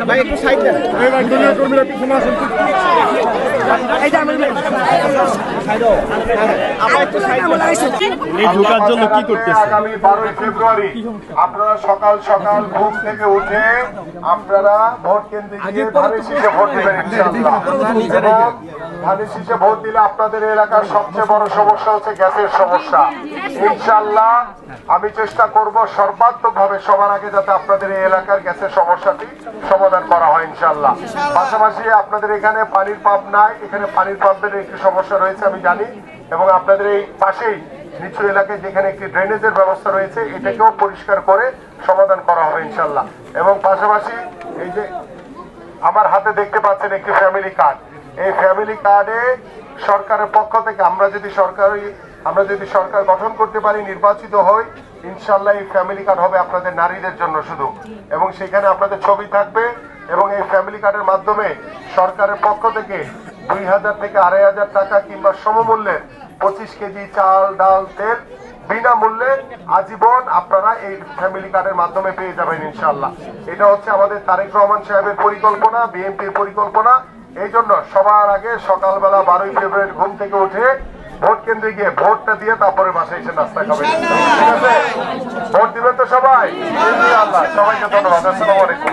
ভাই একটু সাইড দেন। কর্মীরা পিছনে আসেন। আগামী 12 ফেব্রুয়ারি আপনারা সকাল সকাল ঘুম থেকে উঠে আপনারা ভোট কেন্দ্রে গিয়ে ধানের শীষে ভোট দেবেন ইনশাআল্লাহ। এবং ধানের শীষে ভোট দিলে আপনাদের এলাকার সবচেয়ে বড় সমস্যা হচ্ছে গ্যাসের সমস্যা। ইনশাআল্লাহ আমি চেষ্টা করব সর্বাত্মকভাবে সবার আগে যাতে আপনাদের এই এলাকার গ্যাসের সমস্যাটি সমাধান করা হয় ইনশাআল্লাহ। পাশাপাশি আপনাদের এখানে পানির পাম্প নাই, এখানে পানির পাম্পের একটি সমস্যা রয়েছে আমি জানি, এবং আপনাদের এই পাশেই নিচু এলাকায় যেখানে একটি ড্রেনেজের ব্যবস্থা রয়েছে এটাকেও পরিষ্কার করে সমাধান করা হবে ইনশাআল্লাহ। এবং পাশাপাশি এই যে আমার হাতে দেখতে পাচ্ছেন একটি ফ্যামিলি কার্ড, এই ফ্যামিলি কার্ডে সরকারের পক্ষ থেকে আমরা যদি সরকার গঠন করতে পারি, নির্বাচিত হই, ইনশাআল্লাহ এই ফ্যামিলি কার্ড হবে আপনাদের নারীদের জন্য শুধু, এবং সেখানে আপনাদের ছবি থাকবে। এবং এই ফ্যামিলি কার্ডের মাধ্যমে সরকারের পক্ষ থেকে 2000 থেকে 2500 টাকা কিংবা সমমূল্যের 25 কেজি চাল ডাল তেল বিনামূল্যে আজীবন আপনারা এই ফ্যামিলি কার্ডের মাধ্যমে পেয়ে যাবেন ইনশাআল্লাহ। এটা হচ্ছে আমাদের তারেক রহমান সাহেবের পরিকল্পনা, বিএনপির পরিকল্পনা। এই জন্য সবার আগে সকালবেলা 12 ফেব্রুয়ারি ঘুম থেকে উঠে ভোট কেন্দ্রে গিয়ে ভোটটা দিয়ে তারপরে বাসায় এসে নাস্তা খাবেন। ঠিক আছে? ভোট দিবেন তো সবাই ইনশাআল্লাহ। সবাইকে ধন্যবাদ। আসসালামু আলাইকুম।